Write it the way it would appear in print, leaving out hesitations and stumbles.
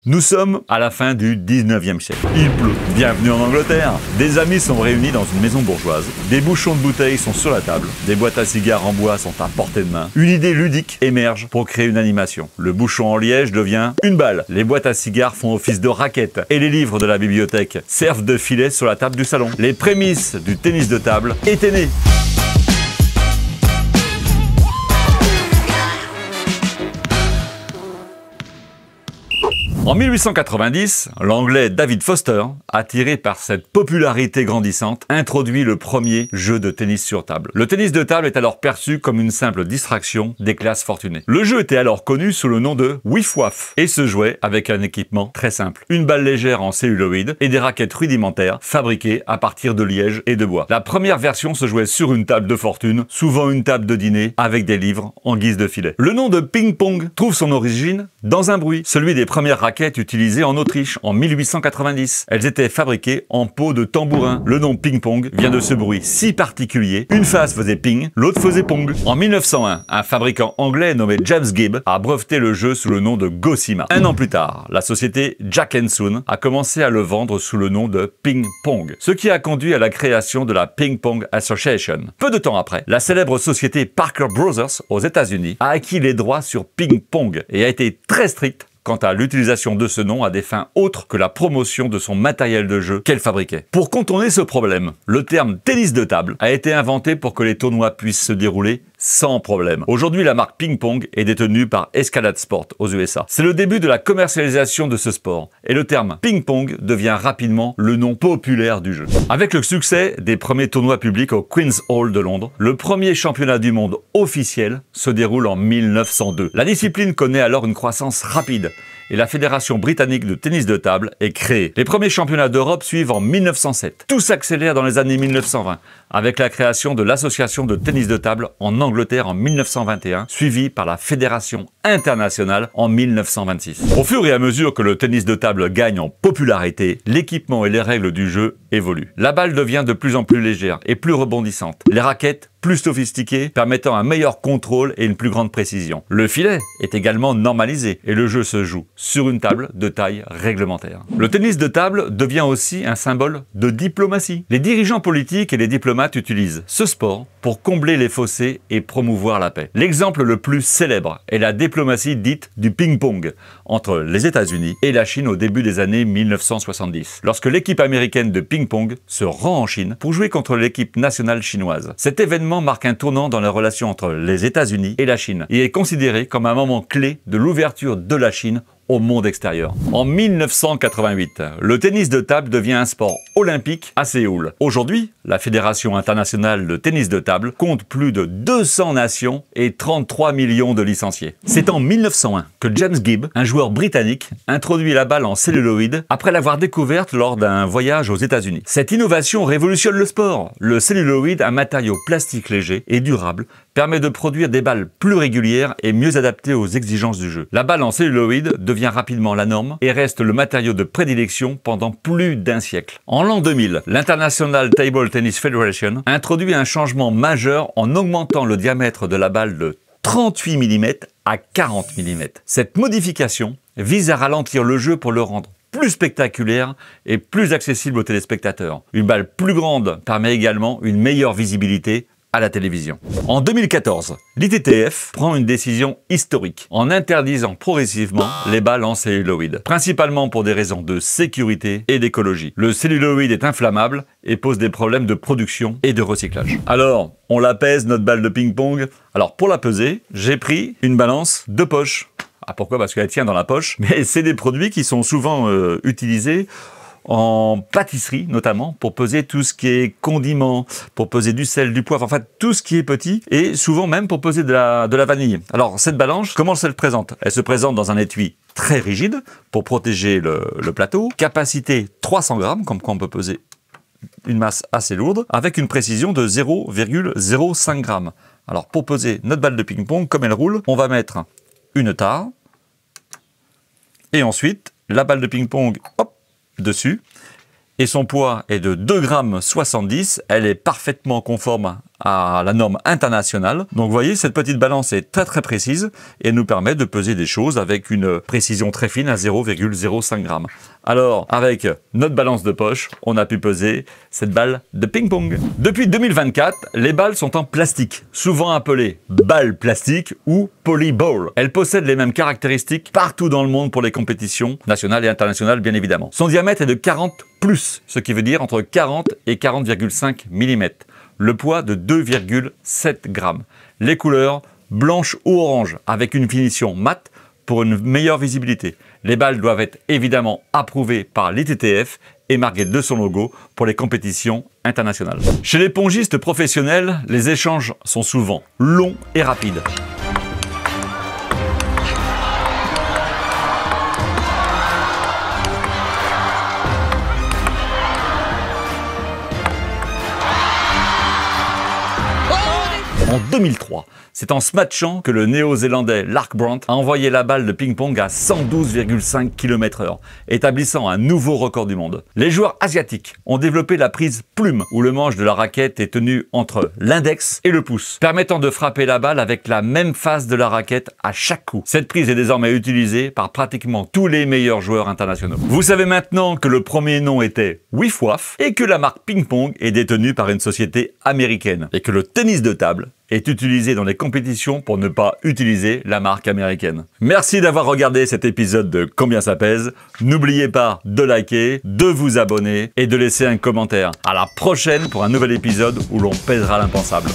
Nous sommes à la fin du 19e siècle. Il pleut. Bienvenue en Angleterre. Des amis sont réunis dans une maison bourgeoise. Des bouchons de bouteilles sont sur la table. Des boîtes à cigares en bois sont à portée de main. Une idée ludique émerge pour créer une animation. Le bouchon en liège devient une balle. Les boîtes à cigares font office de raquettes. Et les livres de la bibliothèque servent de filet sur la table du salon. Les prémices du tennis de table étaient nées. En 1890, l'anglais David Foster, attiré par cette popularité grandissante, introduit le premier jeu de tennis sur table. Le tennis de table est alors perçu comme une simple distraction des classes fortunées. Le jeu était alors connu sous le nom de Wiff-Waff et se jouait avec un équipement très simple. Une balle légère en celluloïd et des raquettes rudimentaires fabriquées à partir de liège et de bois. La première version se jouait sur une table de fortune, souvent une table de dîner avec des livres en guise de filet. Le nom de ping-pong trouve son origine dans un bruit, celui des premières raquettes utilisées en Autriche en 1890. Elles étaient fabriquées en peau de tambourin. Le nom ping-pong vient de ce bruit si particulier. Une face faisait ping, l'autre faisait pong. En 1901, un fabricant anglais nommé James Gibb a breveté le jeu sous le nom de Gossamer. Un an plus tard, la société Jack & Soon a commencé à le vendre sous le nom de ping-pong, ce qui a conduit à la création de la Ping Pong Association. Peu de temps après, la célèbre société Parker Brothers aux États-Unis a acquis les droits sur ping-pong et a été très stricte quant à l'utilisation de ce nom à des fins autres que la promotion de son matériel de jeu qu'elle fabriquait. Pour contourner ce problème, le terme tennis de table a été inventé pour que les tournois puissent se dérouler sans problème. Aujourd'hui, la marque Ping Pong est détenue par Escalade Sport aux USA. C'est le début de la commercialisation de ce sport et le terme Ping Pong devient rapidement le nom populaire du jeu. Avec le succès des premiers tournois publics au Queen's Hall de Londres, le premier championnat du monde officiel se déroule en 1902. La discipline connaît alors une croissance rapide et la Fédération britannique de tennis de table est créée. Les premiers championnats d'Europe suivent en 1907. Tout s'accélère dans les années 1920 avec la création de l'Association de tennis de table en Angleterre en 1921, suivie par la Fédération internationale en 1926. Au fur et à mesure que le tennis de table gagne en popularité, l'équipement et les règles du jeu évoluent. La balle devient de plus en plus légère et plus rebondissante. Les raquettes plus sophistiquées, permettant un meilleur contrôle et une plus grande précision. Le filet est également normalisé et le jeu se joue sur une table de taille réglementaire. Le tennis de table devient aussi un symbole de diplomatie. Les dirigeants politiques et les diplomates utilisent ce sport pour combler les fossés et promouvoir la paix. L'exemple le plus célèbre est la diplomatie dite du ping-pong entre les États-Unis et la Chine au début des années 1970, lorsque l'équipe américaine de ping-pong se rend en Chine pour jouer contre l'équipe nationale chinoise. Cet événement marque un tournant dans les relations entre les États-Unis et la Chine et est considéré comme un moment clé de l'ouverture de la Chine au monde extérieur. En 1988, le tennis de table devient un sport olympique à Séoul. Aujourd'hui, la Fédération internationale de tennis de table compte plus de 200 nations et 33 millions de licenciés. C'est en 1901 que James Gibb, un joueur britannique, introduit la balle en celluloïd après l'avoir découverte lors d'un voyage aux États-Unis. Cette innovation révolutionne le sport. Le celluloïd, un matériau plastique léger et durable, permet de produire des balles plus régulières et mieux adaptées aux exigences du jeu. La balle en celluloïd devient rapidement la norme et reste le matériau de prédilection pendant plus d'un siècle. En l'an 2000, l'International Table Tennis Federation introduit un changement majeur en augmentant le diamètre de la balle de 38 mm à 40 mm. Cette modification vise à ralentir le jeu pour le rendre plus spectaculaire et plus accessible aux téléspectateurs. Une balle plus grande permet également une meilleure visibilité à la télévision. En 2014, l'ITTF prend une décision historique en interdisant progressivement les balles en celluloïd, principalement pour des raisons de sécurité et d'écologie. Le celluloïd est inflammable et pose des problèmes de production et de recyclage. Alors, on la pèse, notre balle de ping-pong. Alors, pour la peser, j'ai pris une balance de poche. Ah, pourquoi? Parce qu'elle tient dans la poche. Mais c'est des produits qui sont souvent utilisés en pâtisserie notamment, pour peser tout ce qui est condiments, pour peser du sel, du poivre, enfin tout ce qui est petit, et souvent même pour peser de la vanille. Alors cette balance, comment elle se présente? Elle se présente dans un étui très rigide pour protéger le plateau, capacité 300 grammes, comme quoi on peut peser une masse assez lourde, avec une précision de 0,05 grammes. Alors pour peser notre balle de ping-pong, comme elle roule, on va mettre une tare, et ensuite la balle de ping-pong, hop, dessus, et son poids est de 2,70 g. Elle est parfaitement conforme à la norme internationale. Donc vous voyez, cette petite balance est très très précise et elle nous permet de peser des choses avec une précision très fine à 0,05 g. Alors, avec notre balance de poche, on a pu peser cette balle de ping-pong. Depuis 2024, les balles sont en plastique, souvent appelées balles plastiques ou polyball. Elles possèdent les mêmes caractéristiques partout dans le monde pour les compétitions nationales et internationales, bien évidemment. Son diamètre est de 40 plus, ce qui veut dire entre 40 et 40,5 mm. Le poids de 2,7 grammes. Les couleurs blanche ou orange avec une finition mate pour une meilleure visibilité. Les balles doivent être évidemment approuvées par l'ITTF et marquées de son logo pour les compétitions internationales. Chez les pongistes professionnels, les échanges sont souvent longs et rapides. En 2003, c'est en smatchant que le néo-zélandais Lark Brandt a envoyé la balle de ping-pong à 112,5 km/h, établissant un nouveau record du monde. Les joueurs asiatiques ont développé la prise plume, où le manche de la raquette est tenu entre l'index et le pouce, permettant de frapper la balle avec la même face de la raquette à chaque coup. Cette prise est désormais utilisée par pratiquement tous les meilleurs joueurs internationaux. Vous savez maintenant que le premier nom était Whiff Waff et que la marque ping-pong est détenue par une société américaine et que le tennis de table est utilisé dans les compétitions pour ne pas utiliser la marque américaine. Merci d'avoir regardé cet épisode de Combien ça pèse. N'oubliez pas de liker, de vous abonner et de laisser un commentaire. À la prochaine pour un nouvel épisode où l'on pèsera l'impensable.